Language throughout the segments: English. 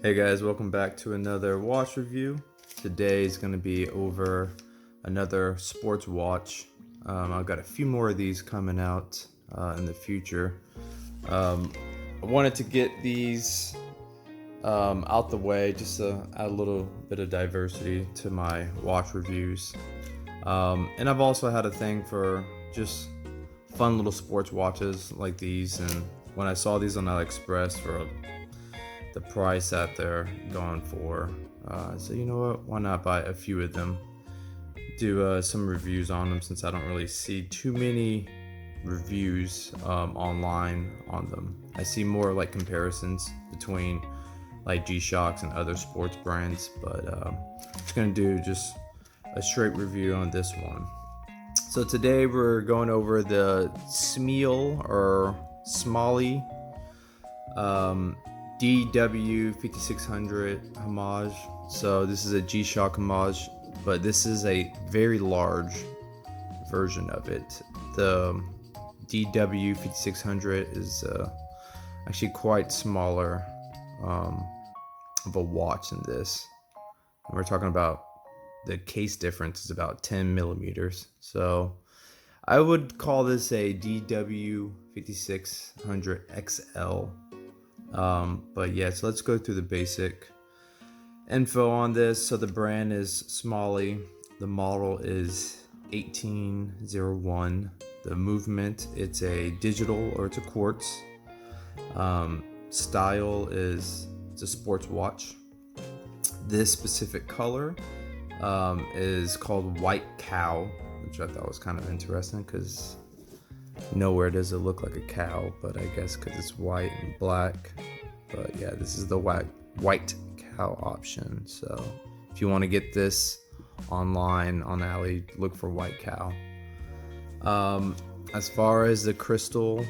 Hey guys, welcome back to another watch review. Today is going to be over another sports watch. I've got a few more of these coming out in the future. I wanted to get these out the way just to add a little bit of diversity to my watch reviews. And I've also had a thing for just fun little sports watches like these, and when I saw these on Aliexpress for the price that they're going for, so you know what, why not buy a few of them, do some reviews on them, since I don't really see too many reviews online on them. I see more like comparisons between like G-Shocks and other sports brands, but I'm just gonna do just a straight review on this one. So today we're going over the SMAEL or SMAEL DW5600 Homage. So this is a G-Shock Homage, but this is a very large version of it. The DW5600 is actually quite smaller of a watch than this. We're talking about the case difference is about 10 millimeters. So I would call this a DW5600 XL. But yeah, so let's go through the basic info on this. So the brand is SMAEL. The model is 1801. The movement, it's a digital or it's a quartz. Style is it's a sports watch. This specific color is called White Cow, which I thought was kind of interesting because nowhere does it look like a cow, but I guess because it's white and black. But yeah, this is the white cow option. So if you want to get this online on Ali, look for White Cow. As far as the crystal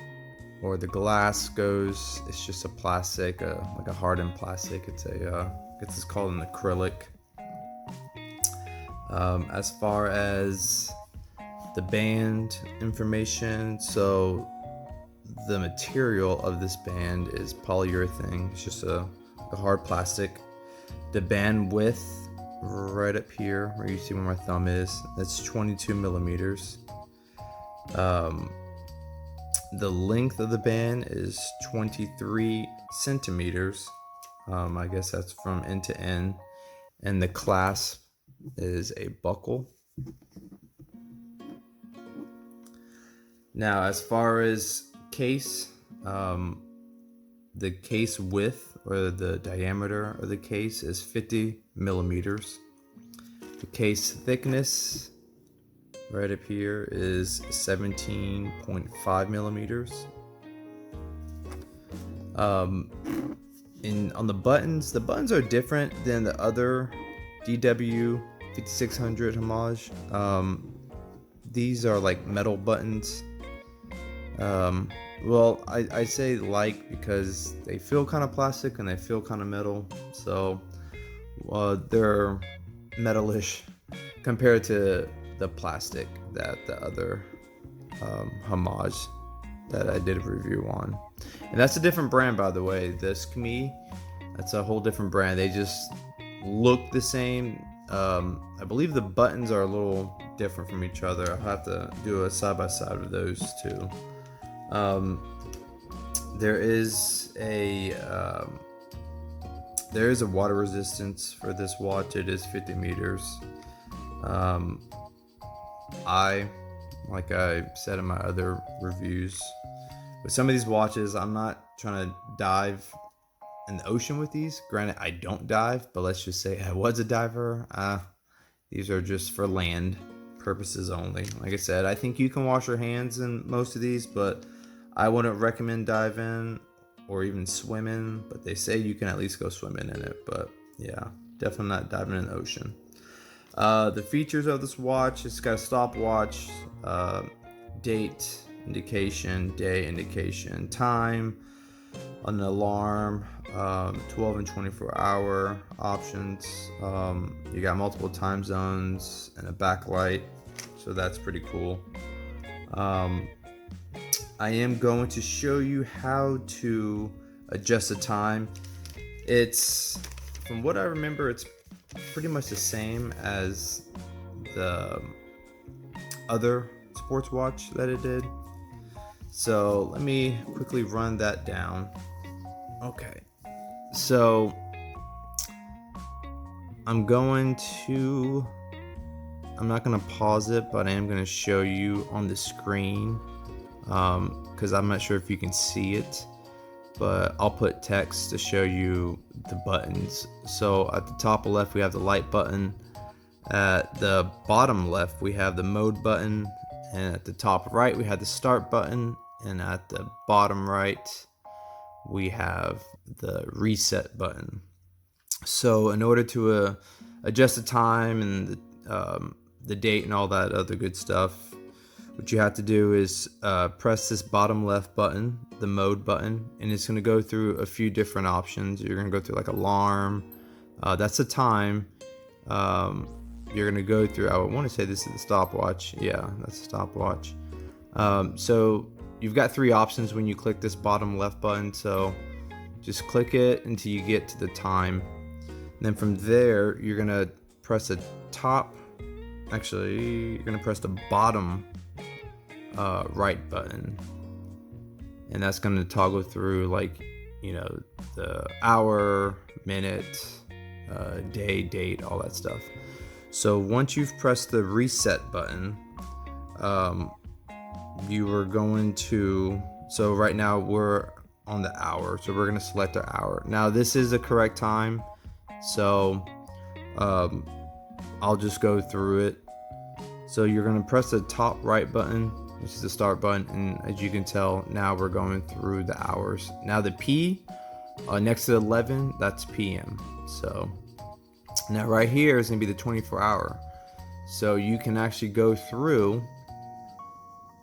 or the glass goes, it's just a plastic, like a hardened plastic. It's it's called an acrylic. As far as the band information, so the material of this band is polyurethane. It's just a hard plastic. The band width right up here where you see where my thumb is, that's 22 millimeters. The length of the band is 23 centimeters. I guess that's from end to end. And the clasp is a buckle. Now, as far as case, the case width or the diameter of the case is 50 millimeters. The case thickness right up here is 17.5 millimeters. On the buttons are different than the other DW5600 Homage. These are like metal buttons. Well, I say like because they feel kind of plastic and they feel kind of metal, so they're metalish compared to the plastic that the other Homage that I did a review on. And that's a different brand, by the way. The SMAEL, that's a whole different brand. They just look the same. I believe the buttons are a little different from each other. I'll have to do a side-by-side of those two. There is a water resistance for this watch. It is 50 meters. Like I said in my other reviews, with some of these watches, I'm not trying to dive in the ocean with these. Granted, I don't dive, but let's just say I was a diver. These are just for land purposes only. Like I said, I think you can wash your hands in most of these, but I wouldn't recommend diving or even swimming, but they say you can at least go swimming in it. But yeah, definitely not diving in the ocean. The features of this watch, it's got a stopwatch, date indication, day indication, time, an alarm, 12 and 24 hour options. You got multiple time zones and a backlight, so that's pretty cool. I am going to show you how to adjust the time. It's, from what I remember, it's pretty much the same as the other sports watch that it did. So let me quickly run that down. Okay, so I'm not going to pause it, but I am going to show you on the screen, because I'm not sure if you can see it, but I'll put text to show you the buttons. So at the top left we have the light button, at the bottom left we have the mode button, and at the top right we have the start button, and at the bottom right we have the reset button. So in order to adjust the time and the date and all that other good stuff, what you have to do is press this bottom left button, the mode button, and it's going to go through a few different options. You're going to go through like alarm, that's the time. You're going to go through, I want to say this is the stopwatch. Yeah, that's the stopwatch. So you've got three options when you click this bottom left button. So just click it until you get to the time. And then from there, you're going to press the you're going to press the bottom right button, and that's going to toggle through, like, you know, the hour, minute, day, date, all that stuff. So once you've pressed the reset button, you are going to, so right now we're on the hour, so we're going to select our hour. Now this is the correct time, so I'll just go through it. So you're going to press the top right button, which is the start button, and as you can tell, now we're going through the hours. Now the P next to 11, that's PM. So now right here is going to be the 24-hour. So you can actually go through,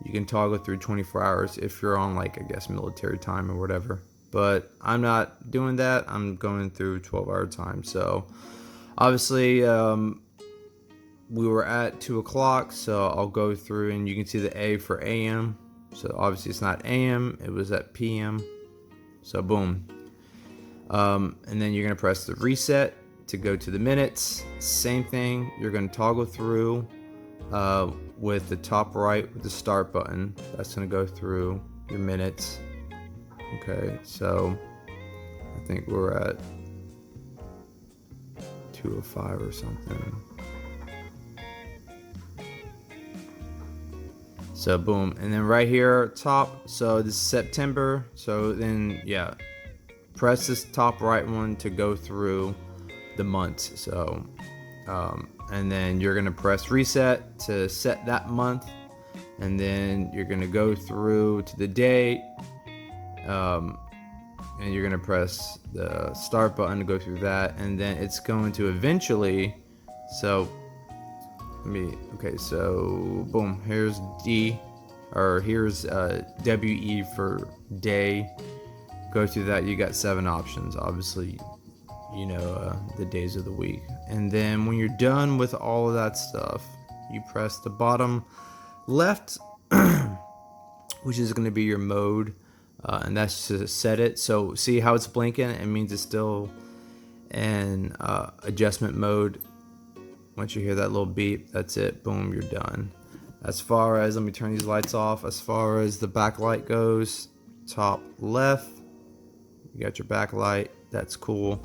you can toggle through 24 hours if you're on, like, I guess military time or whatever. But I'm not doing that. I'm going through 12-hour time. So obviously we were at 2 o'clock, so I'll go through and you can see the A for AM. So obviously it's not AM, it was at PM. So boom. And then you're going to press the reset to go to the minutes. Same thing, you're going to toggle through with the top right with the start button. That's going to go through your minutes. Okay, so I think we're at 2:05 or something. So boom, and then right here top, so this is September, so then yeah, press this top right one to go through the months. So and then you're gonna press reset to set that month, and then you're gonna go through to the date, and you're gonna press the start button to go through that, and then it's going to eventually, so okay, so boom, here's D, or here's WE for day. Go through that, you got 7 options, obviously, you know, the days of the week. And then when you're done with all of that stuff, you press the bottom left, which is going to be your mode, and that's to set it. So see how it's blinking? It means it's still in adjustment mode. Once you hear that little beep, that's it. Boom, you're done. As far as, let me turn these lights off. As far as the backlight goes, top left, you got your backlight. That's cool.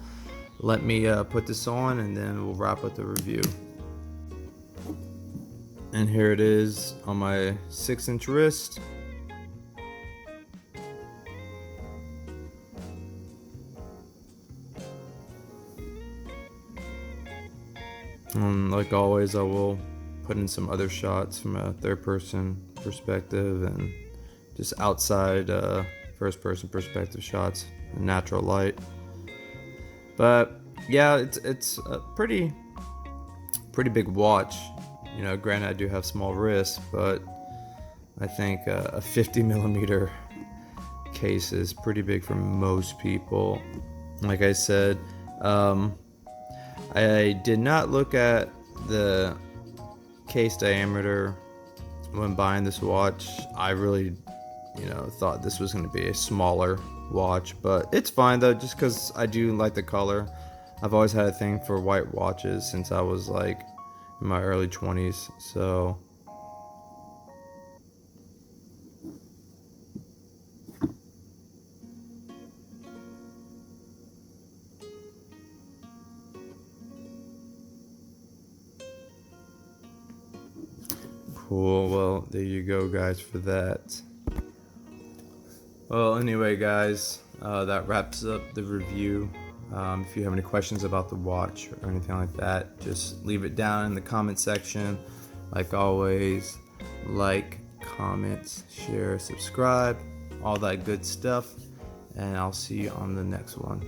Let me put this on, and then we'll wrap up the review. And here it is on my 6-inch wrist. Like always, I will put in some other shots from a third-person perspective and just outside first-person perspective shots in natural light. But yeah, it's a pretty big watch. You know, granted I do have small wrists, but I think a 50 millimeter case is pretty big for most people. Like I said, I did not look at the case diameter when buying this watch. I really, thought this was going to be a smaller watch, but it's fine though, just because I do like the color. I've always had a thing for white watches since I was like in my early 20s, so cool. Well, there you go, guys, for that. Well, anyway, guys, that wraps up the review. If you have any questions about the watch or anything like that, just leave it down in the comment section. Like always, like, comment, share, subscribe, all that good stuff, and I'll see you on the next one.